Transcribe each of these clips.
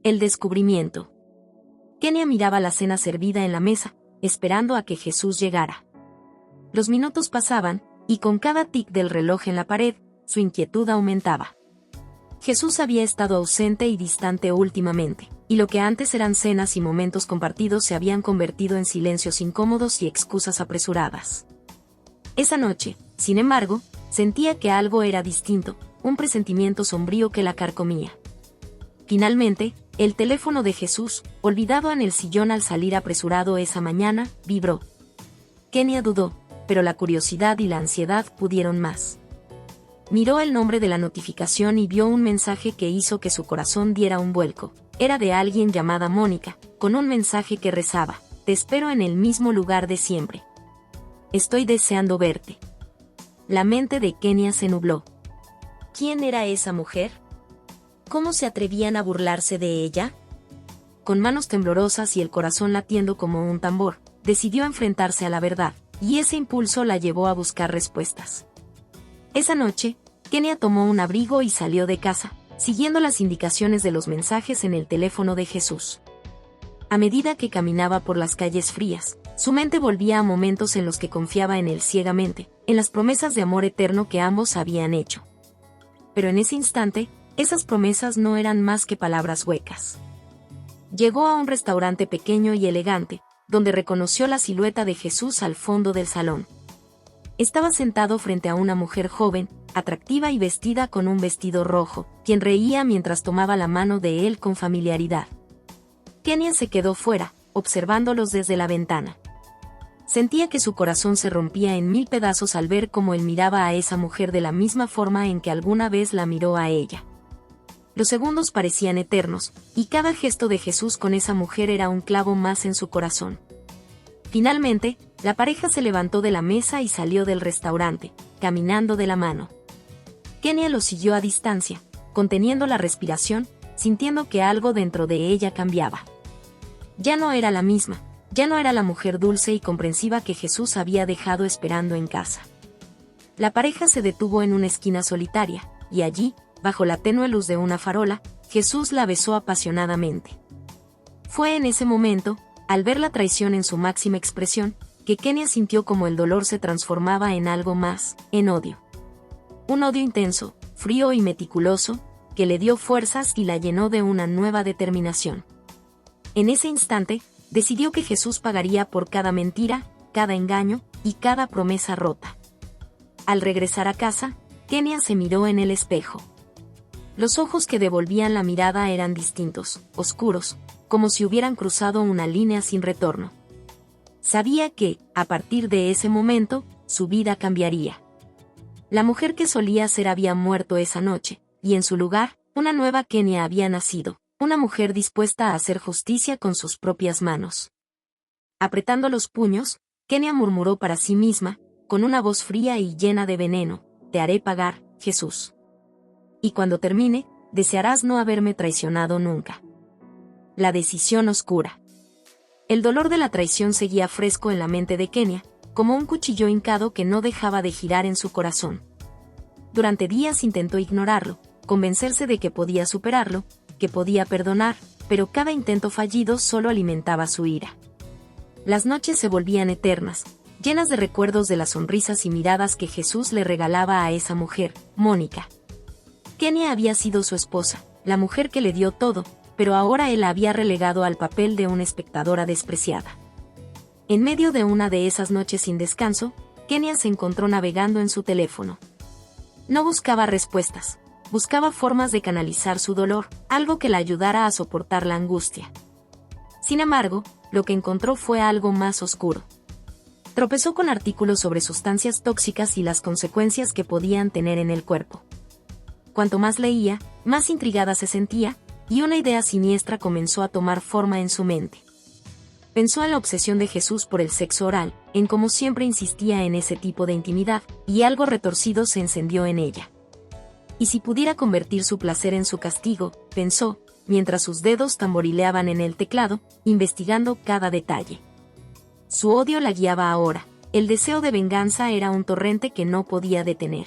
El descubrimiento. Kenia miraba la cena servida en la mesa, esperando a que Jesús llegara. Los minutos pasaban, y con cada tic del reloj en la pared, su inquietud aumentaba. Jesús había estado ausente y distante últimamente, y lo que antes eran cenas y momentos compartidos se habían convertido en silencios incómodos y excusas apresuradas. Esa noche, sin embargo, sentía que algo era distinto, un presentimiento sombrío que la carcomía. Finalmente, el teléfono de Jesús, olvidado en el sillón al salir apresurado esa mañana, vibró. Kenia dudó, pero la curiosidad y la ansiedad pudieron más. Miró el nombre de la notificación y vio un mensaje que hizo que su corazón diera un vuelco. Era de alguien llamada Mónica, con un mensaje que rezaba: «Te espero en el mismo lugar de siempre. Estoy deseando verte». La mente de Kenia se nubló. ¿Quién era esa mujer? ¿Cómo se atrevían a burlarse de ella? Con manos temblorosas y el corazón latiendo como un tambor, decidió enfrentarse a la verdad, y ese impulso la llevó a buscar respuestas. Esa noche, Kenia tomó un abrigo y salió de casa, siguiendo las indicaciones de los mensajes en el teléfono de Jesús. A medida que caminaba por las calles frías, su mente volvía a momentos en los que confiaba en él ciegamente, en las promesas de amor eterno que ambos habían hecho. Pero en ese instante, esas promesas no eran más que palabras huecas. Llegó a un restaurante pequeño y elegante, donde reconoció la silueta de Jesús al fondo del salón. Estaba sentado frente a una mujer joven, atractiva y vestida con un vestido rojo, quien reía mientras tomaba la mano de él con familiaridad. Kenia se quedó fuera, observándolos desde la ventana. Sentía que su corazón se rompía en 1000 pedazos al ver cómo él miraba a esa mujer de la misma forma en que alguna vez la miró a ella. Los segundos parecían eternos, y cada gesto de Jesús con esa mujer era un clavo más en su corazón. Finalmente, la pareja se levantó de la mesa y salió del restaurante, caminando de la mano. Kenia lo siguió a distancia, conteniendo la respiración, sintiendo que algo dentro de ella cambiaba. Ya no era la misma, ya no era la mujer dulce y comprensiva que Jesús había dejado esperando en casa. La pareja se detuvo en una esquina solitaria, y allí, bajo la tenue luz de una farola, Jesús la besó apasionadamente. Fue en ese momento, al ver la traición en su máxima expresión, que Kenia sintió como el dolor se transformaba en algo más, en odio. Un odio intenso, frío y meticuloso, que le dio fuerzas y la llenó de una nueva determinación. En ese instante, decidió que Jesús pagaría por cada mentira, cada engaño y cada promesa rota. Al regresar a casa, Kenia se miró en el espejo. Los ojos que devolvían la mirada eran distintos, oscuros, como si hubieran cruzado una línea sin retorno. Sabía que, a partir de ese momento, su vida cambiaría. La mujer que solía ser había muerto esa noche, y en su lugar, una nueva Kenia había nacido, una mujer dispuesta a hacer justicia con sus propias manos. Apretando los puños, Kenia murmuró para sí misma, con una voz fría y llena de veneno: «Te haré pagar, Jesús. Y cuando termine, desearás no haberme traicionado nunca». La decisión oscura. El dolor de la traición seguía fresco en la mente de Kenia, como un cuchillo hincado que no dejaba de girar en su corazón. Durante días intentó ignorarlo, convencerse de que podía superarlo, que podía perdonar, pero cada intento fallido solo alimentaba su ira. Las noches se volvían eternas, llenas de recuerdos de las sonrisas y miradas que Jesús le regalaba a esa mujer, Mónica. Kenia había sido su esposa, la mujer que le dio todo, pero ahora él la había relegado al papel de una espectadora despreciada. En medio de una de esas noches sin descanso, Kenia se encontró navegando en su teléfono. No buscaba respuestas, buscaba formas de canalizar su dolor, algo que la ayudara a soportar la angustia. Sin embargo, lo que encontró fue algo más oscuro. Tropezó con artículos sobre sustancias tóxicas y las consecuencias que podían tener en el cuerpo. Cuanto más leía, más intrigada se sentía, y una idea siniestra comenzó a tomar forma en su mente. Pensó en la obsesión de Jesús por el sexo oral, en cómo siempre insistía en ese tipo de intimidad, y algo retorcido se encendió en ella. Y si pudiera convertir su placer en su castigo, pensó, mientras sus dedos tamborileaban en el teclado, investigando cada detalle. Su odio la guiaba ahora, el deseo de venganza era un torrente que no podía detener.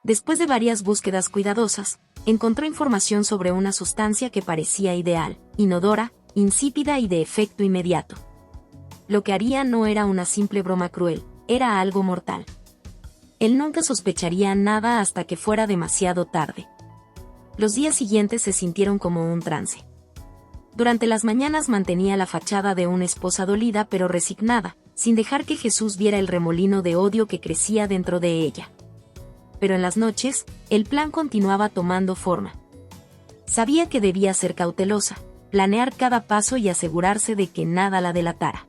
Después de varias búsquedas cuidadosas, encontró información sobre una sustancia que parecía ideal, inodora, insípida y de efecto inmediato. Lo que haría no era una simple broma cruel, era algo mortal. Él nunca sospecharía nada hasta que fuera demasiado tarde. Los días siguientes se sintieron como un trance. Durante las mañanas mantenía la fachada de una esposa dolida pero resignada, sin dejar que Jesús viera el remolino de odio que crecía dentro de ella. Pero en las noches, el plan continuaba tomando forma. Sabía que debía ser cautelosa, planear cada paso y asegurarse de que nada la delatara.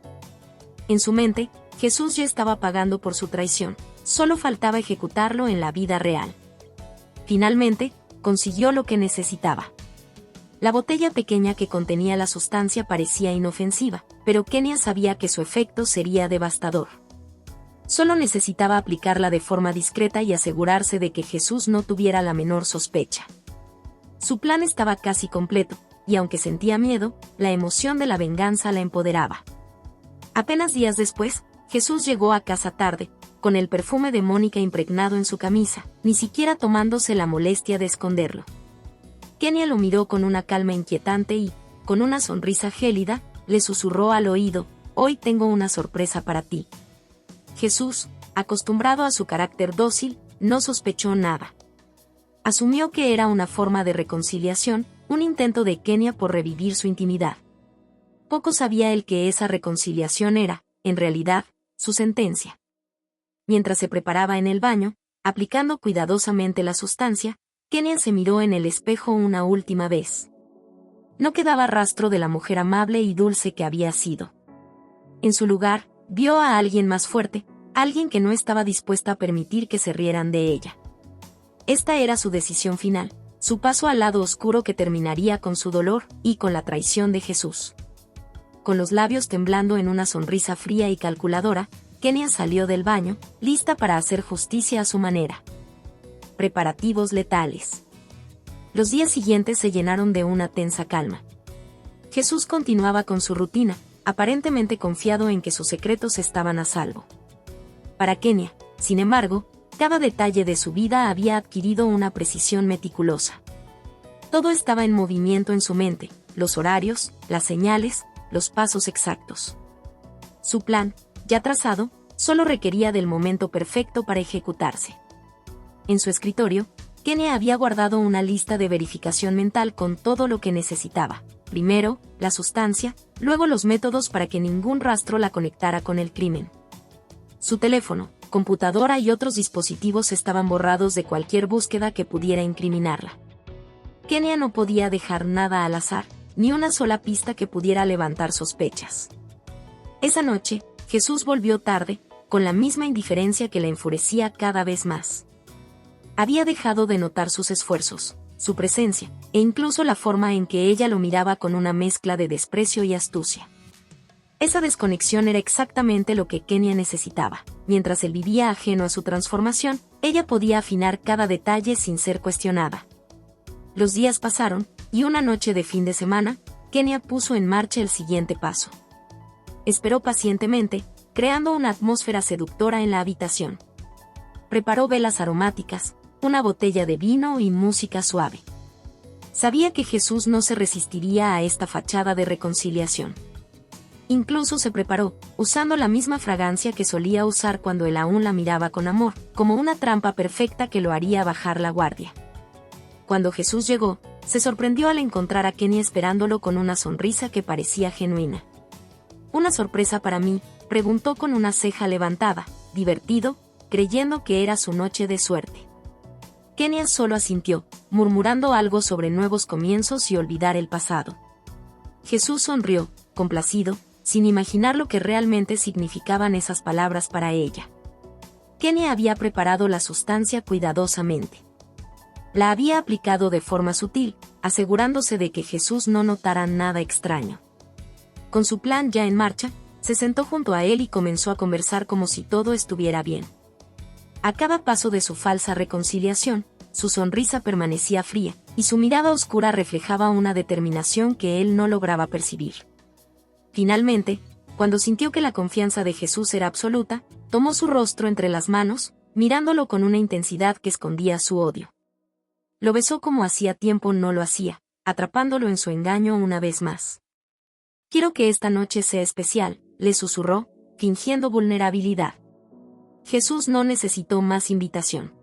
En su mente, Jesús ya estaba pagando por su traición, solo faltaba ejecutarlo en la vida real. Finalmente, consiguió lo que necesitaba. La botella pequeña que contenía la sustancia parecía inofensiva, pero Kenia sabía que su efecto sería devastador. Solo necesitaba aplicarla de forma discreta y asegurarse de que Jesús no tuviera la menor sospecha. Su plan estaba casi completo, y aunque sentía miedo, la emoción de la venganza la empoderaba. Apenas días después, Jesús llegó a casa tarde, con el perfume de Mónica impregnado en su camisa, ni siquiera tomándose la molestia de esconderlo. Kenia lo miró con una calma inquietante y, con una sonrisa gélida, le susurró al oído: «Hoy tengo una sorpresa para ti». Jesús, acostumbrado a su carácter dócil, no sospechó nada. Asumió que era una forma de reconciliación, un intento de Kenia por revivir su intimidad. Poco sabía él que esa reconciliación era, en realidad, su sentencia. Mientras se preparaba en el baño, aplicando cuidadosamente la sustancia, Kenia se miró en el espejo una última vez. No quedaba rastro de la mujer amable y dulce que había sido. En su lugar, vio a alguien más fuerte, alguien que no estaba dispuesta a permitir que se rieran de ella. Esta era su decisión final, su paso al lado oscuro que terminaría con su dolor y con la traición de Jesús. Con los labios temblando en una sonrisa fría y calculadora, Kenia salió del baño, lista para hacer justicia a su manera. Preparativos letales. Los días siguientes se llenaron de una tensa calma. Jesús continuaba con su rutina, aparentemente confiado en que sus secretos estaban a salvo. Para Kenia, sin embargo, cada detalle de su vida había adquirido una precisión meticulosa. Todo estaba en movimiento en su mente, los horarios, las señales, los pasos exactos. Su plan, ya trazado, solo requería del momento perfecto para ejecutarse. En su escritorio, Kenia había guardado una lista de verificación mental con todo lo que necesitaba. Primero, la sustancia, luego los métodos para que ningún rastro la conectara con el crimen. Su teléfono, computadora y otros dispositivos estaban borrados de cualquier búsqueda que pudiera incriminarla. Kenia no podía dejar nada al azar, ni una sola pista que pudiera levantar sospechas. Esa noche, Jesús volvió tarde, con la misma indiferencia que la enfurecía cada vez más. Había dejado de notar sus esfuerzos, su presencia, e incluso la forma en que ella lo miraba con una mezcla de desprecio y astucia. Esa desconexión era exactamente lo que Kenia necesitaba. Mientras él vivía ajeno a su transformación, ella podía afinar cada detalle sin ser cuestionada. Los días pasaron, y una noche de fin de semana, Kenia puso en marcha el siguiente paso. Esperó pacientemente, creando una atmósfera seductora en la habitación. Preparó velas aromáticas, una botella de vino y música suave. Sabía que Jesús no se resistiría a esta fachada de reconciliación. Incluso se preparó, usando la misma fragancia que solía usar cuando él aún la miraba con amor, como una trampa perfecta que lo haría bajar la guardia. Cuando Jesús llegó, se sorprendió al encontrar a Kenia esperándolo con una sonrisa que parecía genuina. «¿Una sorpresa para mí?», preguntó con una ceja levantada, divertido, creyendo que era su noche de suerte. Kenia solo asintió, murmurando algo sobre nuevos comienzos y olvidar el pasado. Jesús sonrió, complacido, sin imaginar lo que realmente significaban esas palabras para ella. Kenia había preparado la sustancia cuidadosamente. La había aplicado de forma sutil, asegurándose de que Jesús no notara nada extraño. Con su plan ya en marcha, se sentó junto a él y comenzó a conversar como si todo estuviera bien. A cada paso de su falsa reconciliación, su sonrisa permanecía fría, y su mirada oscura reflejaba una determinación que él no lograba percibir. Finalmente, cuando sintió que la confianza de Jesús era absoluta, tomó su rostro entre las manos, mirándolo con una intensidad que escondía su odio. Lo besó como hacía tiempo no lo hacía, atrapándolo en su engaño una vez más. «Quiero que esta noche sea especial», le susurró, fingiendo vulnerabilidad. Jesús no necesitó más invitación.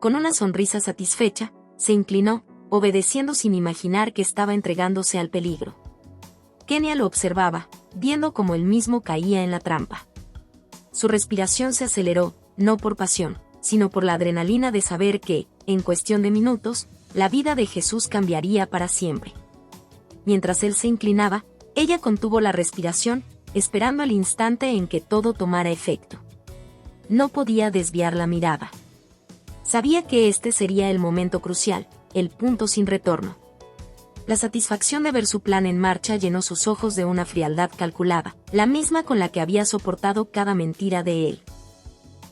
Con una sonrisa satisfecha, se inclinó, obedeciendo sin imaginar que estaba entregándose al peligro. Kenia lo observaba, viendo cómo él mismo caía en la trampa. Su respiración se aceleró, no por pasión, sino por la adrenalina de saber que, en cuestión de minutos, la vida de Jesús cambiaría para siempre. Mientras él se inclinaba, ella contuvo la respiración, esperando el instante en que todo tomara efecto. No podía desviar la mirada. Sabía que este sería el momento crucial, el punto sin retorno. La satisfacción de ver su plan en marcha llenó sus ojos de una frialdad calculada, la misma con la que había soportado cada mentira de él.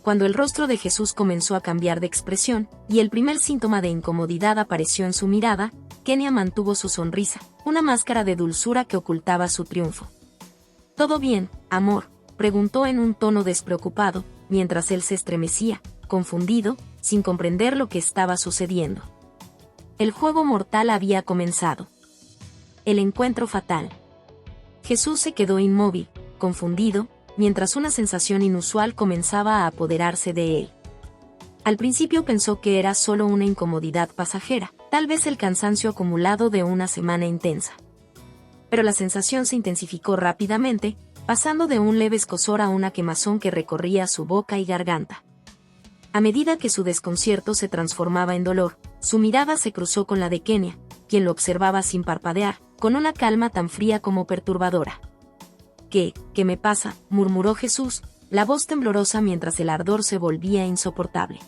Cuando el rostro de Jesús comenzó a cambiar de expresión, y el primer síntoma de incomodidad apareció en su mirada, Kenia mantuvo su sonrisa, una máscara de dulzura que ocultaba su triunfo. «¿Todo bien, amor?», preguntó en un tono despreocupado, mientras él se estremecía, confundido, sin comprender lo que estaba sucediendo. El juego mortal había comenzado. El encuentro fatal. Jesús se quedó inmóvil, confundido, mientras una sensación inusual comenzaba a apoderarse de él. Al principio pensó que era solo una incomodidad pasajera, tal vez el cansancio acumulado de una semana intensa. Pero la sensación se intensificó rápidamente, pasando de un leve escozor a una quemazón que recorría su boca y garganta. A medida que su desconcierto se transformaba en dolor, su mirada se cruzó con la de Kenia, quien lo observaba sin parpadear, con una calma tan fría como perturbadora. ¿Qué me pasa?», murmuró Jesús, la voz temblorosa mientras el ardor se volvía insoportable.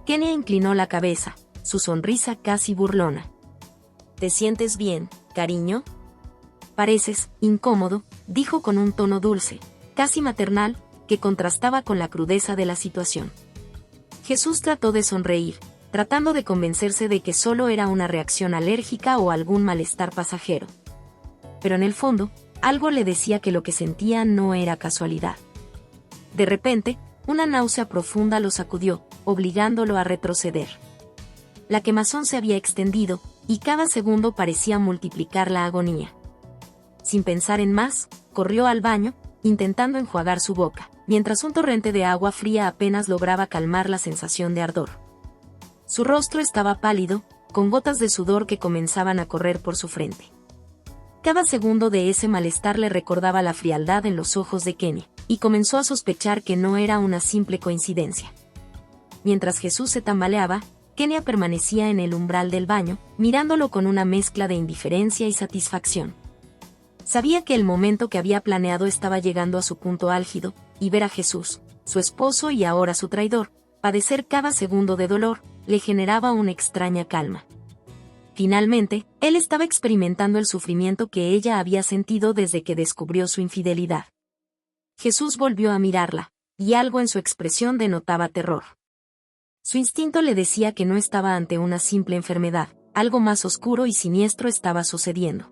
Kenia inclinó la cabeza, su sonrisa casi burlona. «¿Te sientes bien, cariño?». «Pareces incómodo», dijo con un tono dulce, casi maternal, que contrastaba con la crudeza de la situación. Jesús trató de sonreír, tratando de convencerse de que solo era una reacción alérgica o algún malestar pasajero. Pero en el fondo, algo le decía que lo que sentía no era casualidad. De repente, una náusea profunda lo sacudió, obligándolo a retroceder. La quemazón se había extendido, y cada segundo parecía multiplicar la agonía. Sin pensar en más, corrió al baño, intentando enjuagar su boca, mientras un torrente de agua fría apenas lograba calmar la sensación de ardor. Su rostro estaba pálido, con gotas de sudor que comenzaban a correr por su frente. Cada segundo de ese malestar le recordaba la frialdad en los ojos de Kenia, y comenzó a sospechar que no era una simple coincidencia. Mientras Jesús se tambaleaba, Kenia permanecía en el umbral del baño, mirándolo con una mezcla de indiferencia y satisfacción. Sabía que el momento que había planeado estaba llegando a su punto álgido, y ver a Jesús, su esposo y ahora su traidor, padecer cada segundo de dolor, le generaba una extraña calma. Finalmente, él estaba experimentando el sufrimiento que ella había sentido desde que descubrió su infidelidad. Jesús volvió a mirarla, y algo en su expresión denotaba terror. Su instinto le decía que no estaba ante una simple enfermedad, algo más oscuro y siniestro estaba sucediendo.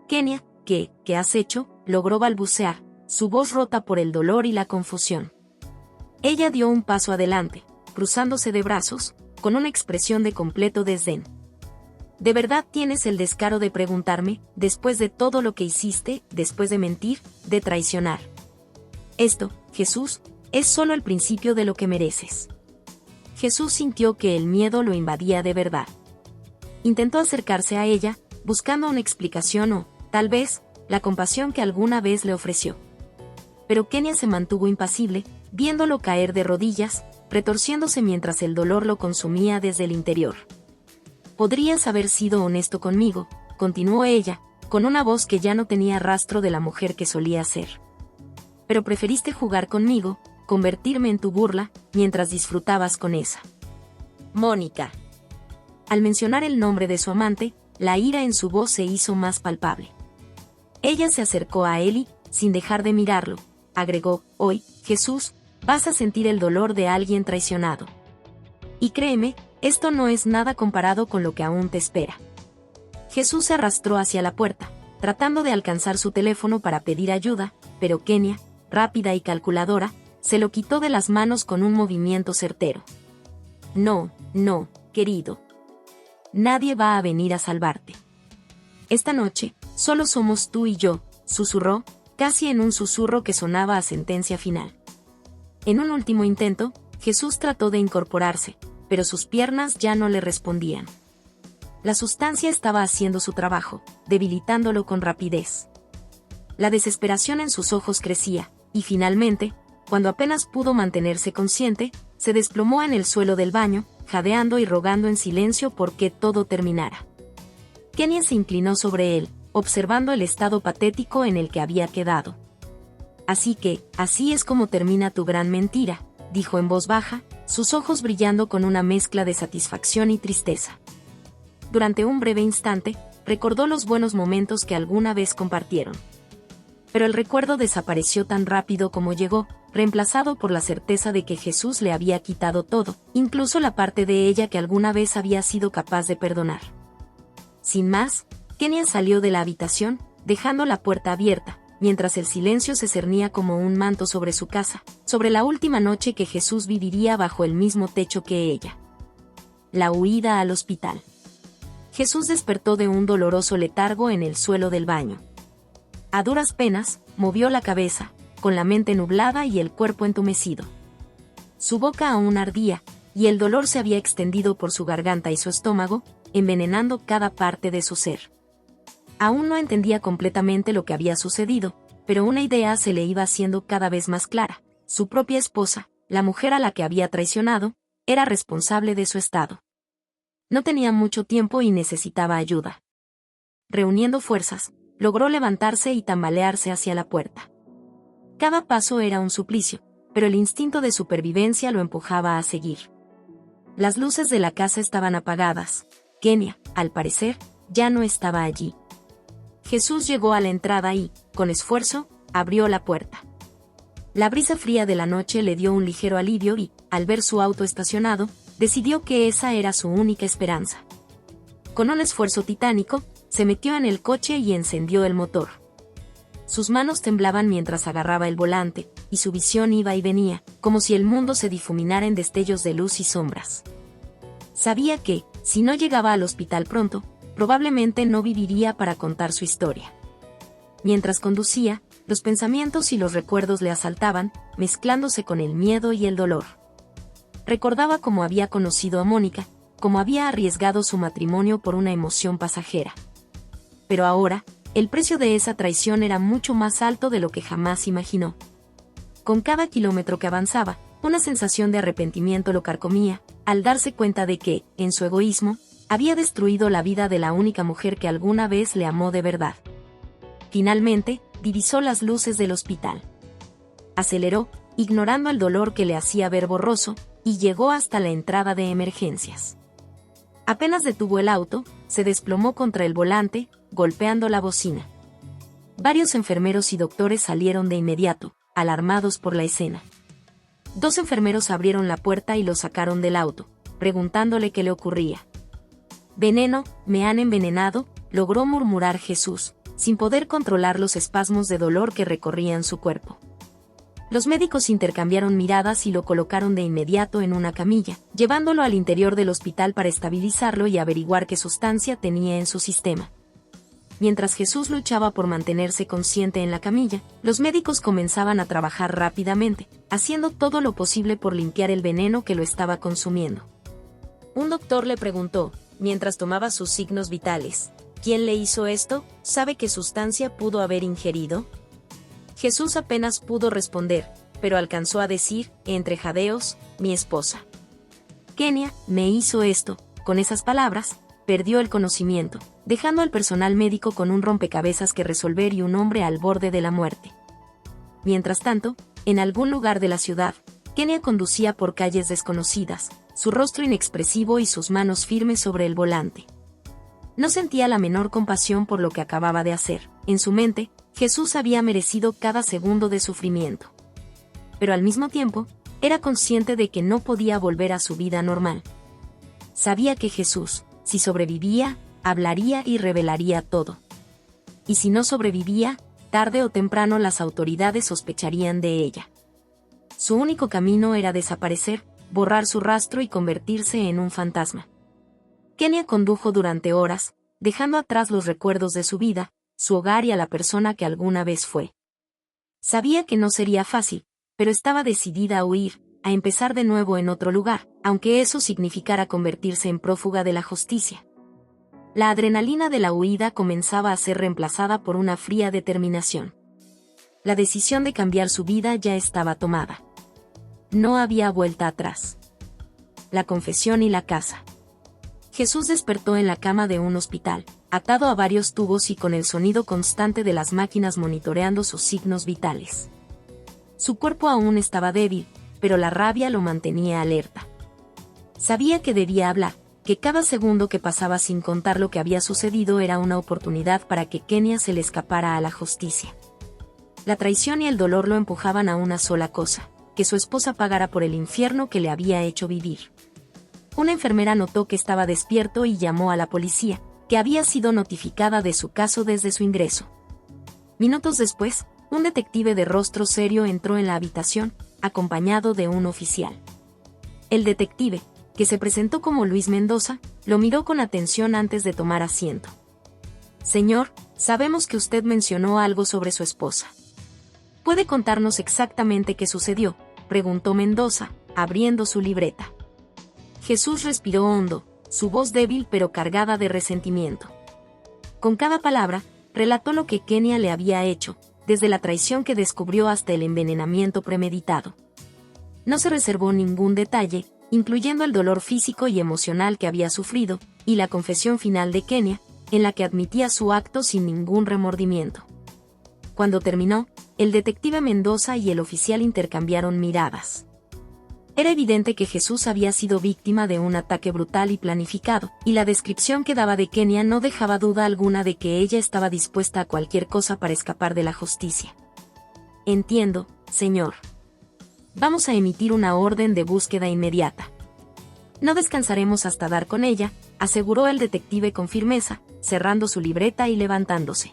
«Kenia, ¿qué has hecho?», logró balbucear, su voz rota por el dolor y la confusión. Ella dio un paso adelante, cruzándose de brazos, con una expresión de completo desdén. «¿De verdad tienes el descaro de preguntarme, después de todo lo que hiciste, después de mentir, de traicionar? Esto, Jesús, es solo el principio de lo que mereces». Jesús sintió que el miedo lo invadía de verdad. Intentó acercarse a ella, buscando una explicación o, tal vez, la compasión que alguna vez le ofreció. Pero Kenia se mantuvo impasible, viéndolo caer de rodillas, retorciéndose mientras el dolor lo consumía desde el interior. «Podrías haber sido honesto conmigo», continuó ella, con una voz que ya no tenía rastro de la mujer que solía ser. «Pero preferiste jugar conmigo, convertirme en tu burla, mientras disfrutabas con esa Mónica». Al mencionar el nombre de su amante, la ira en su voz se hizo más palpable. Ella se acercó a él y, sin dejar de mirarlo, agregó: «Hoy, Jesús, vas a sentir el dolor de alguien traicionado. Y créeme, esto no es nada comparado con lo que aún te espera». Jesús se arrastró hacia la puerta, tratando de alcanzar su teléfono para pedir ayuda, pero Kenia, rápida y calculadora, se lo quitó de las manos con un movimiento certero. «No, querido», nadie va a venir a salvarte. Esta noche, solo somos tú y yo, susurró, casi en un susurro que sonaba a sentencia final. En un último intento, Jesús trató de incorporarse, pero sus piernas ya no le respondían. La sustancia estaba haciendo su trabajo, debilitándolo con rapidez. La desesperación en sus ojos crecía, y finalmente, cuando apenas pudo mantenerse consciente, se desplomó en el suelo del baño, jadeando y rogando en silencio por que todo terminara. Kenia se inclinó sobre él, observando el estado patético en el que había quedado. Así que, así es como termina tu gran mentira, dijo en voz baja, sus ojos brillando con una mezcla de satisfacción y tristeza. Durante un breve instante, recordó los buenos momentos que alguna vez compartieron. Pero el recuerdo desapareció tan rápido como llegó, reemplazado por la certeza de que Jesús le había quitado todo, incluso la parte de ella que alguna vez había sido capaz de perdonar. Sin más, Kenia salió de la habitación, dejando la puerta abierta, mientras el silencio se cernía como un manto sobre su casa, sobre la última noche que Jesús viviría bajo el mismo techo que ella. La huida al hospital. Jesús despertó de un doloroso letargo en el suelo del baño. A duras penas, movió la cabeza, con la mente nublada y el cuerpo entumecido. Su boca aún ardía, y el dolor se había extendido por su garganta y su estómago, envenenando cada parte de su ser. Aún no entendía completamente lo que había sucedido, pero una idea se le iba haciendo cada vez más clara. Su propia esposa, la mujer a la que había traicionado, era responsable de su estado. No tenía mucho tiempo y necesitaba ayuda. Reuniendo fuerzas, logró levantarse y tambalearse hacia la puerta. Cada paso era un suplicio, pero el instinto de supervivencia lo empujaba a seguir. Las luces de la casa estaban apagadas. Kenia, al parecer, ya no estaba allí. Jesús llegó a la entrada y, con esfuerzo, abrió la puerta. La brisa fría de la noche le dio un ligero alivio y, al ver su auto estacionado, decidió que esa era su única esperanza. Con un esfuerzo titánico, se metió en el coche y encendió el motor. Sus manos temblaban mientras agarraba el volante, y su visión iba y venía, como si el mundo se difuminara en destellos de luz y sombras. Sabía que, si no llegaba al hospital pronto, probablemente no viviría para contar su historia. Mientras conducía, los pensamientos y los recuerdos le asaltaban, mezclándose con el miedo y el dolor. Recordaba cómo había conocido a Mónica, cómo había arriesgado su matrimonio por una emoción pasajera. Pero ahora, el precio de esa traición era mucho más alto de lo que jamás imaginó. Con cada kilómetro que avanzaba, una sensación de arrepentimiento lo carcomía, al darse cuenta de que, en su egoísmo, había destruido la vida de la única mujer que alguna vez le amó de verdad. Finalmente, divisó las luces del hospital. Aceleró, ignorando el dolor que le hacía ver borroso, y llegó hasta la entrada de emergencias. Apenas detuvo el auto, se desplomó contra el volante, golpeando la bocina. Varios enfermeros y doctores salieron de inmediato, alarmados por la escena. 2 enfermeros abrieron la puerta y lo sacaron del auto, preguntándole qué le ocurría. «Veneno, me han envenenado», logró murmurar Jesús, sin poder controlar los espasmos de dolor que recorrían su cuerpo. Los médicos intercambiaron miradas y lo colocaron de inmediato en una camilla, llevándolo al interior del hospital para estabilizarlo y averiguar qué sustancia tenía en su sistema. Mientras Jesús luchaba por mantenerse consciente en la camilla, los médicos comenzaban a trabajar rápidamente, haciendo todo lo posible por limpiar el veneno que lo estaba consumiendo. Un doctor le preguntó, mientras tomaba sus signos vitales, ¿quién le hizo esto? ¿Sabe qué sustancia pudo haber ingerido? Jesús apenas pudo responder, pero alcanzó a decir, entre jadeos, mi esposa. Kenia me hizo esto. Con esas palabras, perdió el conocimiento, dejando al personal médico con un rompecabezas que resolver y un hombre al borde de la muerte. Mientras tanto, en algún lugar de la ciudad, Kenia conducía por calles desconocidas, su rostro inexpresivo y sus manos firmes sobre el volante. No sentía la menor compasión por lo que acababa de hacer. En su mente, Jesús había merecido cada segundo de sufrimiento. Pero al mismo tiempo, era consciente de que no podía volver a su vida normal. Sabía que Jesús, si sobrevivía, hablaría y revelaría todo. Y si no sobrevivía, tarde o temprano las autoridades sospecharían de ella. Su único camino era desaparecer, borrar su rastro y convertirse en un fantasma. Kenia condujo durante horas, dejando atrás los recuerdos de su vida, su hogar y a la persona que alguna vez fue. Sabía que no sería fácil, pero estaba decidida a huir, a empezar de nuevo en otro lugar, aunque eso significara convertirse en prófuga de la justicia. La adrenalina de la huida comenzaba a ser reemplazada por una fría determinación. La decisión de cambiar su vida ya estaba tomada. No había vuelta atrás. La confesión y la casa. Jesús despertó en la cama de un hospital, atado a varios tubos y con el sonido constante de las máquinas monitoreando sus signos vitales. Su cuerpo aún estaba débil, pero la rabia lo mantenía alerta. Sabía que debía hablar, que cada segundo que pasaba sin contar lo que había sucedido era una oportunidad para que Kenia se le escapara a la justicia. La traición y el dolor lo empujaban a una sola cosa: que su esposa pagara por el infierno que le había hecho vivir. Una enfermera notó que estaba despierto y llamó a la policía, que había sido notificada de su caso desde su ingreso. Minutos después, un detective de rostro serio entró en la habitación, acompañado de un oficial. El detective, que se presentó como Luis Mendoza, lo miró con atención antes de tomar asiento. «Señor, sabemos que usted mencionó algo sobre su esposa. ¿Puede contarnos exactamente qué sucedió?», preguntó Mendoza, abriendo su libreta. Jesús respiró hondo, su voz débil pero cargada de resentimiento. Con cada palabra, relató lo que Kenia le había hecho, desde la traición que descubrió hasta el envenenamiento premeditado. No se reservó ningún detalle, incluyendo el dolor físico y emocional que había sufrido, y la confesión final de Kenia, en la que admitía su acto sin ningún remordimiento. Cuando terminó, el detective Mendoza y el oficial intercambiaron miradas. Era evidente que Jesús había sido víctima de un ataque brutal y planificado, y la descripción que daba de Kenia no dejaba duda alguna de que ella estaba dispuesta a cualquier cosa para escapar de la justicia. «Entiendo, señor. Vamos a emitir una orden de búsqueda inmediata. No descansaremos hasta dar con ella», aseguró el detective con firmeza, cerrando su libreta y levantándose.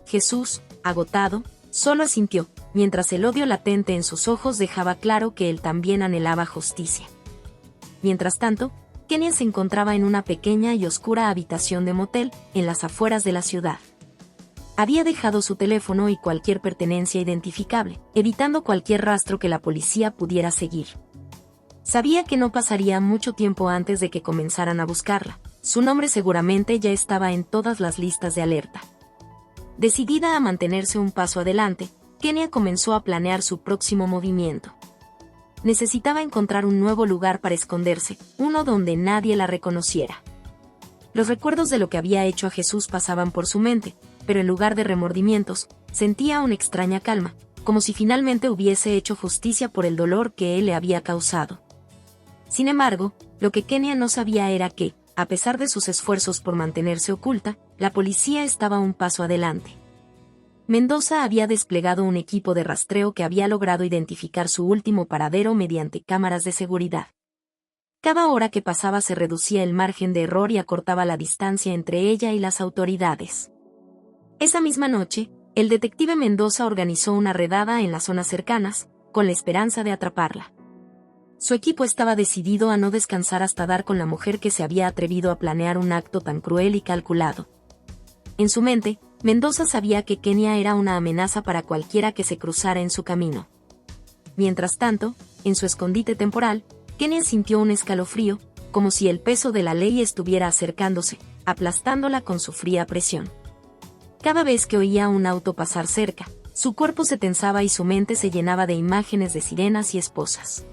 Jesús, agotado, solo asintió, mientras el odio latente en sus ojos dejaba claro que él también anhelaba justicia. Mientras tanto, Kenia se encontraba en una pequeña y oscura habitación de motel, en las afueras de la ciudad. Había dejado su teléfono y cualquier pertenencia identificable, evitando cualquier rastro que la policía pudiera seguir. Sabía que no pasaría mucho tiempo antes de que comenzaran a buscarla. Su nombre seguramente ya estaba en todas las listas de alerta. Decidida a mantenerse un paso adelante, Kenia comenzó a planear su próximo movimiento. Necesitaba encontrar un nuevo lugar para esconderse, uno donde nadie la reconociera. Los recuerdos de lo que había hecho a Jesús pasaban por su mente, pero en lugar de remordimientos, sentía una extraña calma, como si finalmente hubiese hecho justicia por el dolor que él le había causado. Sin embargo, lo que Kenia no sabía era que, a pesar de sus esfuerzos por mantenerse oculta, la policía estaba un paso adelante. Mendoza había desplegado un equipo de rastreo que había logrado identificar su último paradero mediante cámaras de seguridad. Cada hora que pasaba se reducía el margen de error y acortaba la distancia entre ella y las autoridades. Esa misma noche, el detective Mendoza organizó una redada en las zonas cercanas, con la esperanza de atraparla. Su equipo estaba decidido a no descansar hasta dar con la mujer que se había atrevido a planear un acto tan cruel y calculado. En su mente, Mendoza sabía que Kenia era una amenaza para cualquiera que se cruzara en su camino. Mientras tanto, en su escondite temporal, Kenia sintió un escalofrío, como si el peso de la ley estuviera acercándose, aplastándola con su fría presión. Cada vez que oía un auto pasar cerca, su cuerpo se tensaba y su mente se llenaba de imágenes de sirenas y esposas.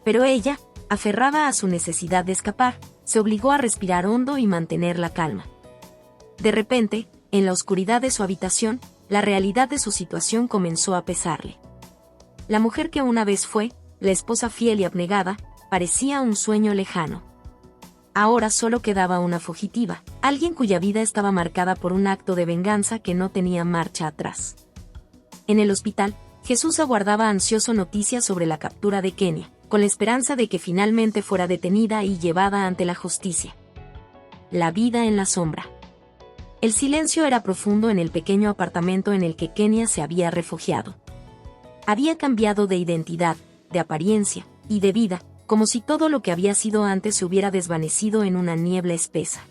Pero ella, aferrada a su necesidad de escapar, se obligó a respirar hondo y mantener la calma. De repente, en la oscuridad de su habitación, la realidad de su situación comenzó a pesarle. La mujer que una vez fue, la esposa fiel y abnegada, parecía un sueño lejano. Ahora solo quedaba una fugitiva, alguien cuya vida estaba marcada por un acto de venganza que no tenía marcha atrás. En el hospital, Jesús aguardaba ansioso noticias sobre la captura de Kenia, con la esperanza de que finalmente fuera detenida y llevada ante la justicia. La vida en la sombra. El silencio era profundo en el pequeño apartamento en el que Kenia se había refugiado. Había cambiado de identidad, de apariencia y de vida, como si todo lo que había sido antes se hubiera desvanecido en una niebla espesa.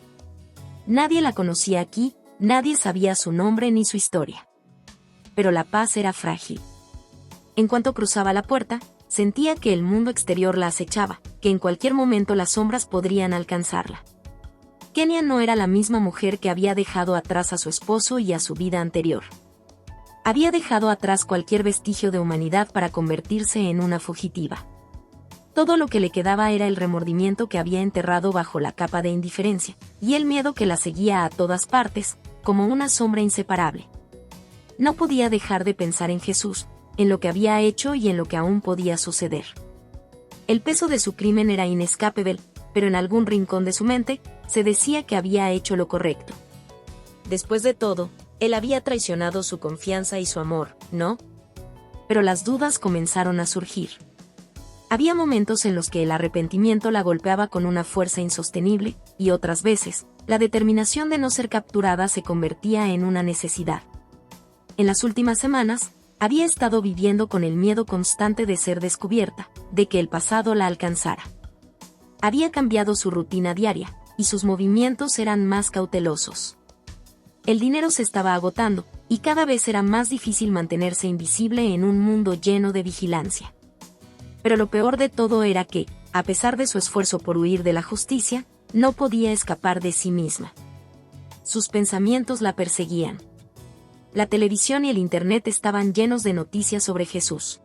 Nadie la conocía aquí, nadie sabía su nombre ni su historia. Pero la paz era frágil. En cuanto cruzaba la puerta, sentía que el mundo exterior la acechaba, que en cualquier momento las sombras podrían alcanzarla. Kenia no era la misma mujer que había dejado atrás a su esposo y a su vida anterior. Había dejado atrás cualquier vestigio de humanidad para convertirse en una fugitiva. Todo lo que le quedaba era el remordimiento que había enterrado bajo la capa de indiferencia, y el miedo que la seguía a todas partes, como una sombra inseparable. No podía dejar de pensar en Jesús, en lo que había hecho y en lo que aún podía suceder. El peso de su crimen era inescapable, pero en algún rincón de su mente, se decía que había hecho lo correcto. Después de todo, él había traicionado su confianza y su amor, ¿no? Pero las dudas comenzaron a surgir. Había momentos en los que el arrepentimiento la golpeaba con una fuerza insostenible, y otras veces, la determinación de no ser capturada se convertía en una necesidad. En las últimas semanas, había estado viviendo con el miedo constante de ser descubierta, de que el pasado la alcanzara. Había cambiado su rutina diaria, y sus movimientos eran más cautelosos. El dinero se estaba agotando, y cada vez era más difícil mantenerse invisible en un mundo lleno de vigilancia. Pero lo peor de todo era que, a pesar de su esfuerzo por huir de la justicia, no podía escapar de sí misma. Sus pensamientos la perseguían. La televisión y el internet estaban llenos de noticias sobre Jesús.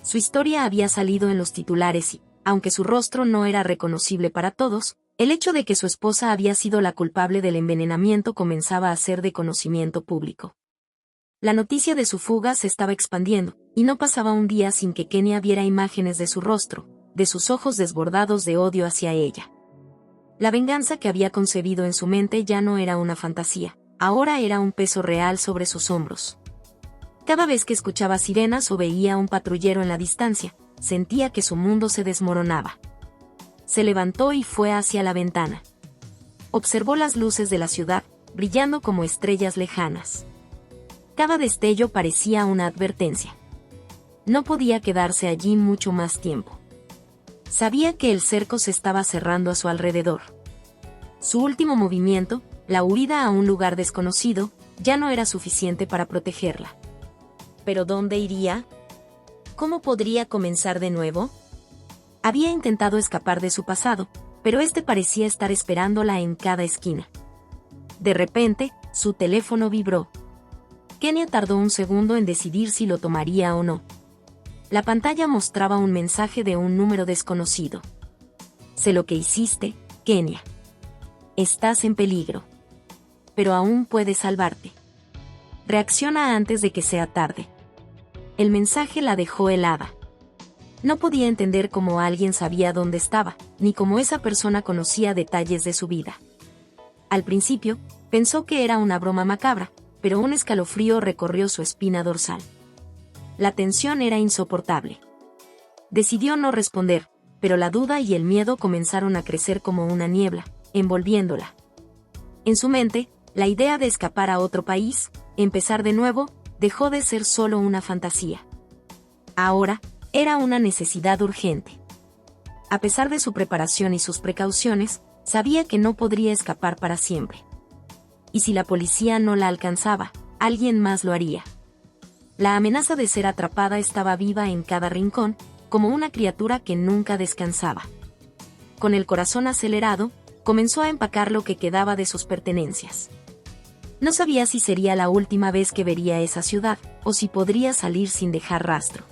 Su historia había salido en los titulares y, aunque su rostro no era reconocible para todos, el hecho de que su esposa había sido la culpable del envenenamiento comenzaba a ser de conocimiento público. La noticia de su fuga se estaba expandiendo, y no pasaba un día sin que Kenia viera imágenes de su rostro, de sus ojos desbordados de odio hacia ella. La venganza que había concebido en su mente ya no era una fantasía, ahora era un peso real sobre sus hombros. Cada vez que escuchaba sirenas o veía a un patrullero en la distancia, sentía que su mundo se desmoronaba. Se levantó y fue hacia la ventana. Observó las luces de la ciudad, brillando como estrellas lejanas. Cada destello parecía una advertencia. No podía quedarse allí mucho más tiempo. Sabía que el cerco se estaba cerrando a su alrededor. Su último movimiento, la huida a un lugar desconocido, ya no era suficiente para protegerla. ¿Pero dónde iría? ¿Cómo podría comenzar de nuevo? Había intentado escapar de su pasado, pero este parecía estar esperándola en cada esquina. De repente, su teléfono vibró. Kenia tardó un segundo en decidir si lo tomaría o no. La pantalla mostraba un mensaje de un número desconocido. Sé lo que hiciste, Kenia. Estás en peligro. Pero aún puedes salvarte. Reacciona antes de que sea tarde. El mensaje la dejó helada. No podía entender cómo alguien sabía dónde estaba, ni cómo esa persona conocía detalles de su vida. Al principio, pensó que era una broma macabra, pero un escalofrío recorrió su espina dorsal. La tensión era insoportable. Decidió no responder, pero la duda y el miedo comenzaron a crecer como una niebla, envolviéndola. En su mente, la idea de escapar a otro país, empezar de nuevo, dejó de ser solo una fantasía. Ahora, era una necesidad urgente. A pesar de su preparación y sus precauciones, sabía que no podría escapar para siempre. Y si la policía no la alcanzaba, alguien más lo haría. La amenaza de ser atrapada estaba viva en cada rincón, como una criatura que nunca descansaba. Con el corazón acelerado, comenzó a empacar lo que quedaba de sus pertenencias. No sabía si sería la última vez que vería esa ciudad, o si podría salir sin dejar rastro.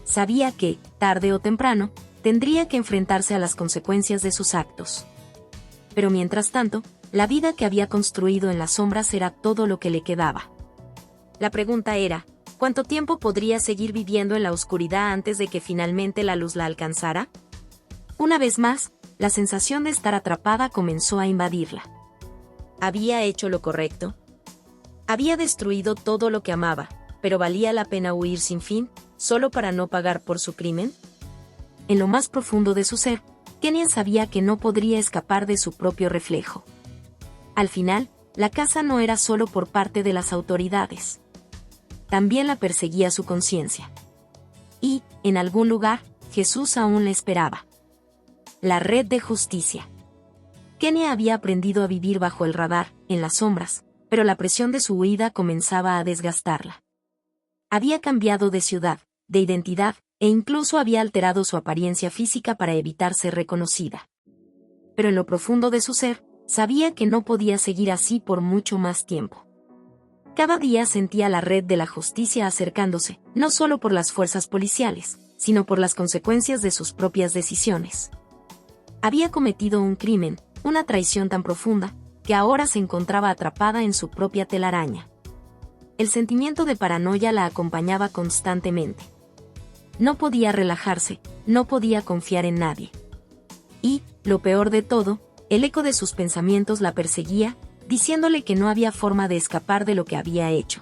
Sabía que, tarde o temprano, tendría que enfrentarse a las consecuencias de sus actos. Pero mientras tanto, la vida que había construido en las sombras era todo lo que le quedaba. La pregunta era, ¿cuánto tiempo podría seguir viviendo en la oscuridad antes de que finalmente la luz la alcanzara? Una vez más, la sensación de estar atrapada comenzó a invadirla. ¿Había hecho lo correcto? Había destruido todo lo que amaba, pero ¿valía la pena huir sin fin, solo para no pagar por su crimen? En lo más profundo de su ser, Kenia sabía que no podría escapar de su propio reflejo. Al final, la casa no era solo por parte de las autoridades. También la perseguía su conciencia. Y, en algún lugar, Jesús aún le esperaba. La red de justicia. Kenia había aprendido a vivir bajo el radar, en las sombras, pero la presión de su huida comenzaba a desgastarla. Había cambiado de ciudad, de identidad, e incluso había alterado su apariencia física para evitar ser reconocida. Pero en lo profundo de su ser, sabía que no podía seguir así por mucho más tiempo. Cada día sentía la red de la justicia acercándose, no solo por las fuerzas policiales, sino por las consecuencias de sus propias decisiones. Había cometido un crimen, una traición tan profunda, que ahora se encontraba atrapada en su propia telaraña. El sentimiento de paranoia la acompañaba constantemente. No podía relajarse, no podía confiar en nadie. Y, lo peor de todo, el eco de sus pensamientos la perseguía, diciéndole que no había forma de escapar de lo que había hecho.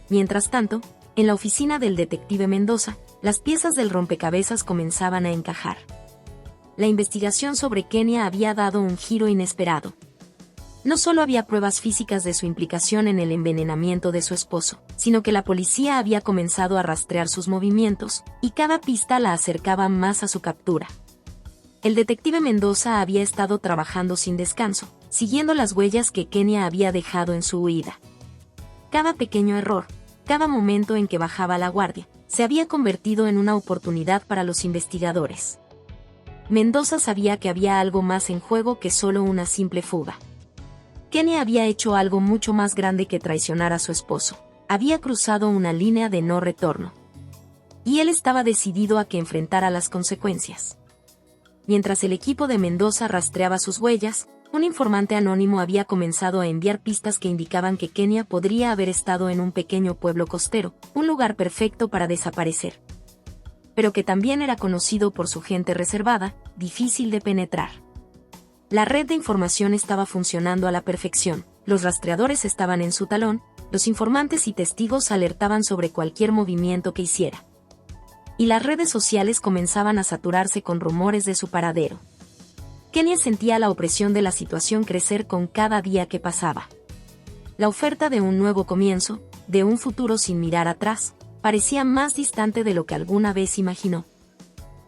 Mientras tanto, en la oficina del detective Mendoza, las piezas del rompecabezas comenzaban a encajar. La investigación sobre Kenia había dado un giro inesperado. No solo había pruebas físicas de su implicación en el envenenamiento de su esposo, sino que la policía había comenzado a rastrear sus movimientos, y cada pista la acercaba más a su captura. El detective Mendoza había estado trabajando sin descanso, siguiendo las huellas que Kenia había dejado en su huida. Cada pequeño error, cada momento en que bajaba la guardia, se había convertido en una oportunidad para los investigadores. Mendoza sabía que había algo más en juego que solo una simple fuga. Kenia había hecho algo mucho más grande que traicionar a su esposo. Había cruzado una línea de no retorno. Y él estaba decidido a que enfrentara las consecuencias. Mientras el equipo de Mendoza rastreaba sus huellas, un informante anónimo había comenzado a enviar pistas que indicaban que Kenia podría haber estado en un pequeño pueblo costero, un lugar perfecto para desaparecer. Pero que también era conocido por su gente reservada, difícil de penetrar. La red de información estaba funcionando a la perfección, los rastreadores estaban en su talón, los informantes y testigos alertaban sobre cualquier movimiento que hiciera. Y las redes sociales comenzaban a saturarse con rumores de su paradero. Kenia sentía la opresión de la situación crecer con cada día que pasaba. La oferta de un nuevo comienzo, de un futuro sin mirar atrás, parecía más distante de lo que alguna vez imaginó.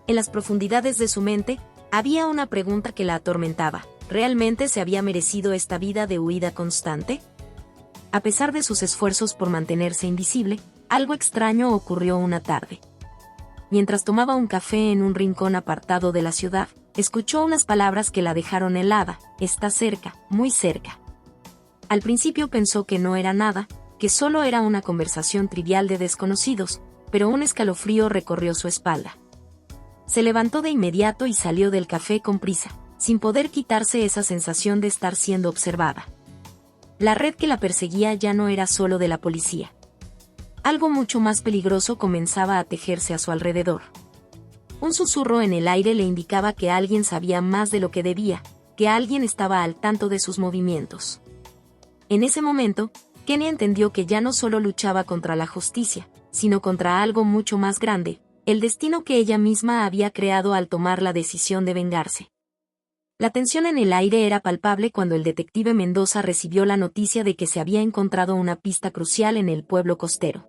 En las profundidades de su mente, había una pregunta que la atormentaba: ¿realmente se había merecido esta vida de huida constante? A pesar de sus esfuerzos por mantenerse invisible, algo extraño ocurrió una tarde. Mientras tomaba un café en un rincón apartado de la ciudad, escuchó unas palabras que la dejaron helada: está cerca, muy cerca. Al principio pensó que no era nada, que solo era una conversación trivial de desconocidos, pero un escalofrío recorrió su espalda. Se levantó de inmediato y salió del café con prisa, sin poder quitarse esa sensación de estar siendo observada. La red que la perseguía ya no era solo de la policía. Algo mucho más peligroso comenzaba a tejerse a su alrededor. Un susurro en el aire le indicaba que alguien sabía más de lo que debía, que alguien estaba al tanto de sus movimientos. En ese momento, Kenia entendió que ya no solo luchaba contra la justicia, sino contra algo mucho más grande, el destino que ella misma había creado al tomar la decisión de vengarse. La tensión en el aire era palpable cuando el detective Mendoza recibió la noticia de que se había encontrado una pista crucial en el pueblo costero.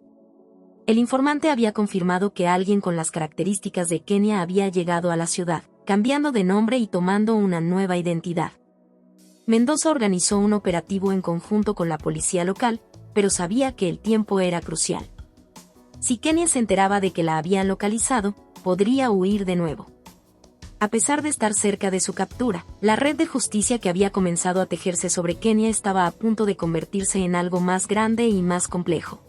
El informante había confirmado que alguien con las características de Kenia había llegado a la ciudad, cambiando de nombre y tomando una nueva identidad. Mendoza organizó un operativo en conjunto con la policía local, pero sabía que el tiempo era crucial. Si Kenia se enteraba de que la habían localizado, podría huir de nuevo. A pesar de estar cerca de su captura, la red de justicia que había comenzado a tejerse sobre Kenia estaba a punto de convertirse en algo más grande y más complejo.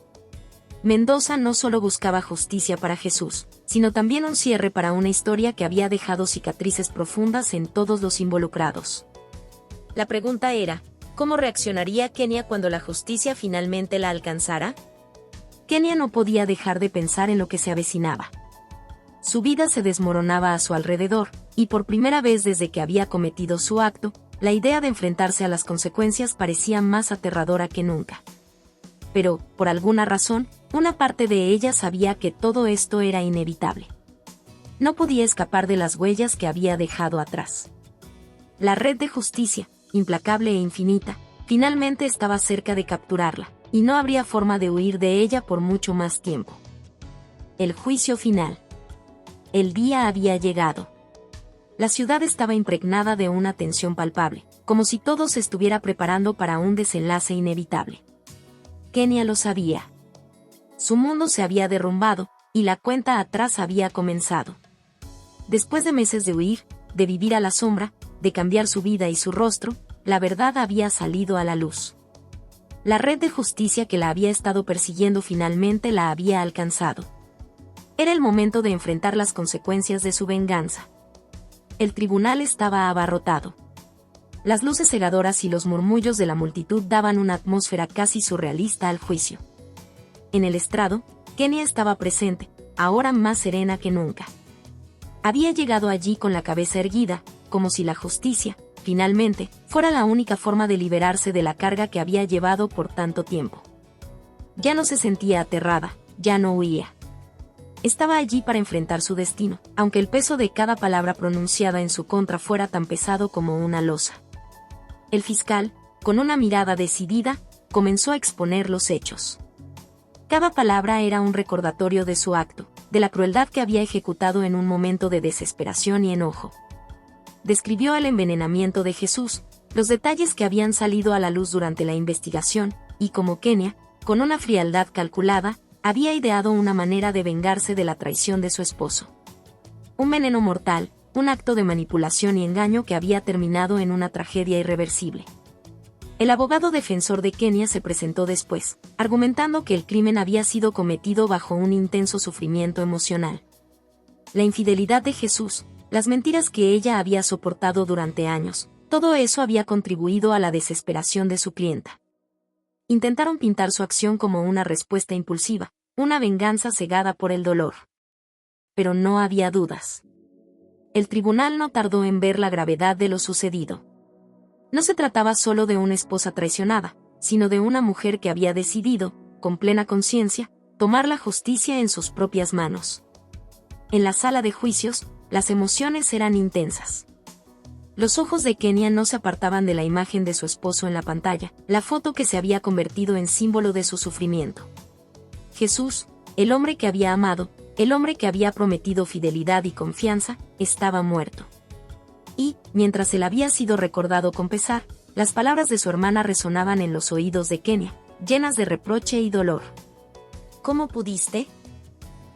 Mendoza no solo buscaba justicia para Jesús, sino también un cierre para una historia que había dejado cicatrices profundas en todos los involucrados. La pregunta era, ¿cómo reaccionaría Kenia cuando la justicia finalmente la alcanzara? Kenia no podía dejar de pensar en lo que se avecinaba. Su vida se desmoronaba a su alrededor, y por primera vez desde que había cometido su acto, la idea de enfrentarse a las consecuencias parecía más aterradora que nunca. Pero, por alguna razón, una parte de ella sabía que todo esto era inevitable. No podía escapar de las huellas que había dejado atrás. La red de justicia, implacable e infinita, finalmente estaba cerca de capturarla, y no habría forma de huir de ella por mucho más tiempo. El juicio final. el día había llegado. La ciudad estaba impregnada de una tensión palpable, como si todo se estuviera preparando para un desenlace inevitable. Kenia lo sabía. Su mundo se había derrumbado, y la cuenta atrás había comenzado. Después de meses de huir, de vivir a la sombra, de cambiar su vida y su rostro, la verdad había salido a la luz. La red de justicia que la había estado persiguiendo finalmente la había alcanzado. Era el momento de enfrentar las consecuencias de su venganza. El tribunal estaba abarrotado. Las luces cegadoras y los murmullos de la multitud daban una atmósfera casi surrealista al juicio. En el estrado, Kenia estaba presente, ahora más serena que nunca. Había llegado allí con la cabeza erguida, como si la justicia, finalmente, fuera la única forma de liberarse de la carga que había llevado por tanto tiempo. Ya no se sentía aterrada, ya no huía. Estaba allí para enfrentar su destino, aunque el peso de cada palabra pronunciada en su contra fuera tan pesado como una losa. El fiscal, con una mirada decidida, comenzó a exponer los hechos. Cada palabra era un recordatorio de su acto, de la crueldad que había ejecutado en un momento de desesperación y enojo. Describió el envenenamiento de Jesús, los detalles que habían salido a la luz durante la investigación, y como Kenia, con una frialdad calculada, había ideado una manera de vengarse de la traición de su esposo. Un veneno mortal, un acto de manipulación y engaño que había terminado en una tragedia irreversible. El abogado defensor de Kenia se presentó después, argumentando que el crimen había sido cometido bajo un intenso sufrimiento emocional. La infidelidad de Jesús, las mentiras que ella había soportado durante años, todo eso había contribuido a la desesperación de su clienta. Intentaron pintar su acción como una respuesta impulsiva, una venganza cegada por el dolor. Pero no había dudas. El tribunal no tardó en ver la gravedad de lo sucedido. No se trataba solo de una esposa traicionada, sino de una mujer que había decidido, con plena conciencia, tomar la justicia en sus propias manos. En la sala de juicios, las emociones eran intensas. Los ojos de Kenia no se apartaban de la imagen de su esposo en la pantalla, la foto que se había convertido en símbolo de su sufrimiento. Jesús, el hombre que había amado, el hombre que había prometido fidelidad y confianza, estaba muerto. Y, mientras él había sido recordado con pesar, las palabras de su hermana resonaban en los oídos de Kenia, llenas de reproche y dolor. ¿Cómo pudiste?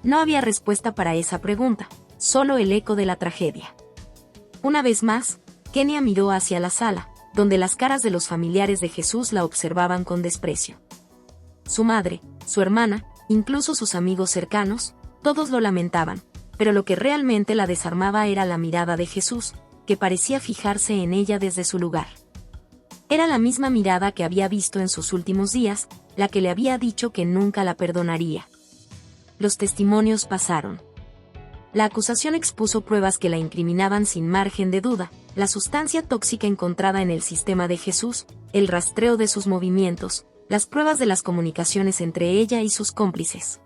No había respuesta para esa pregunta, solo el eco de la tragedia. Una vez más, Kenia miró hacia la sala, donde las caras de los familiares de Jesús la observaban con desprecio. Su madre, su hermana, incluso sus amigos cercanos, todos lo lamentaban, pero lo que realmente la desarmaba era la mirada de Jesús, que parecía fijarse en ella desde su lugar. Era la misma mirada que había visto en sus últimos días, la que le había dicho que nunca la perdonaría. Los testimonios pasaron. La acusación expuso pruebas que la incriminaban sin margen de duda, la sustancia tóxica encontrada en el sistema de Jesús, el rastreo de sus movimientos, las pruebas de las comunicaciones entre ella y sus cómplices.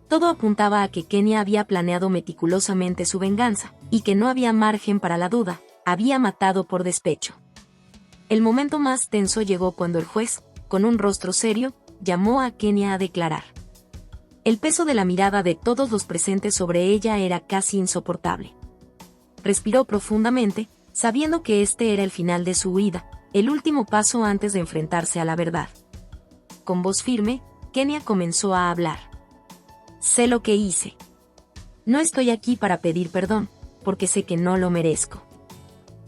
Todo apuntaba a que Kenia había planeado meticulosamente su venganza, y que no había margen para la duda, había matado por despecho. El momento más tenso llegó cuando el juez, con un rostro serio, llamó a Kenia a declarar. El peso de la mirada de todos los presentes sobre ella era casi insoportable. Respiró profundamente, sabiendo que este era el final de su huida, el último paso antes de enfrentarse a la verdad. Con voz firme, Kenia comenzó a hablar. Sé lo que hice. No estoy aquí para pedir perdón, porque sé que no lo merezco.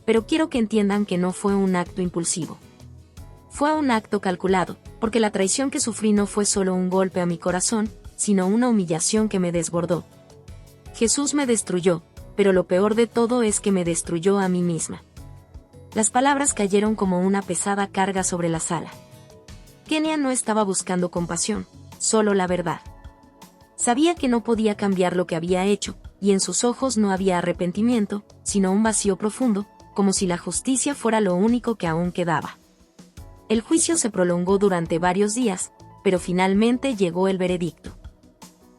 Pero quiero que entiendan que no fue un acto impulsivo. Fue un acto calculado, porque la traición que sufrí no fue solo un golpe a mi corazón, sino una humillación que me desbordó. Jesús me destruyó, pero lo peor de todo es que me destruyó a mí misma. Las palabras cayeron como una pesada carga sobre la sala. Kenia no estaba buscando compasión, solo la verdad. Sabía que no podía cambiar lo que había hecho, y en sus ojos no había arrepentimiento, sino un vacío profundo, como si la justicia fuera lo único que aún quedaba. El juicio se prolongó durante varios días, pero finalmente llegó el veredicto.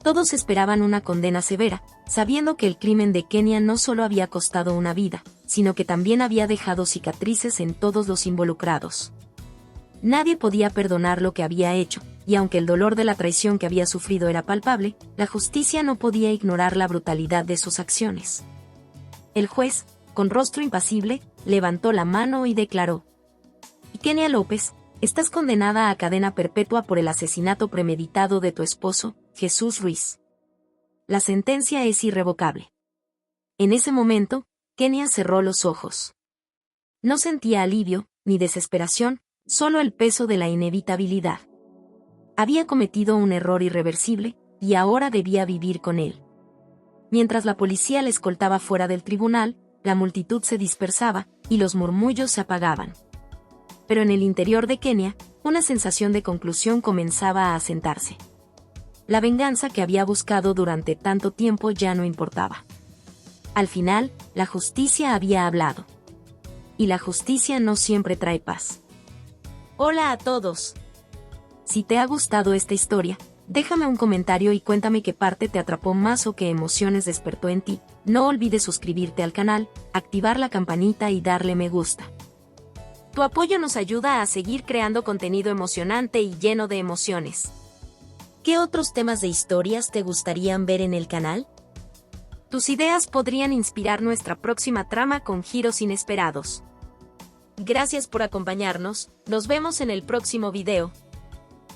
Todos esperaban una condena severa, sabiendo que el crimen de Kenia no solo había costado una vida, sino que también había dejado cicatrices en todos los involucrados. Nadie podía perdonar lo que había hecho, y aunque el dolor de la traición que había sufrido era palpable, la justicia no podía ignorar la brutalidad de sus acciones. El juez, con rostro impasible, levantó la mano y declaró: Kenia López, estás condenada a cadena perpetua por el asesinato premeditado de tu esposo, Jesús Ruiz. La sentencia es irrevocable. En ese momento, Kenia cerró los ojos. No sentía alivio, ni desesperación, solo el peso de la inevitabilidad. Había cometido un error irreversible, y ahora debía vivir con él. Mientras la policía la escoltaba fuera del tribunal, la multitud se dispersaba, y los murmullos se apagaban. Pero en el interior de Kenia, una sensación de conclusión comenzaba a asentarse. La venganza que había buscado durante tanto tiempo ya no importaba. Al final, la justicia había hablado. Y la justicia no siempre trae paz. Hola a todos. Si te ha gustado esta historia, déjame un comentario y cuéntame qué parte te atrapó más o qué emociones despertó en ti. No olvides suscribirte al canal, activar la campanita y darle me gusta. Tu apoyo nos ayuda a seguir creando contenido emocionante y lleno de emociones. ¿Qué otros temas de historias te gustarían ver en el canal? Tus ideas podrían inspirar nuestra próxima trama con giros inesperados. Gracias por acompañarnos, nos vemos en el próximo video.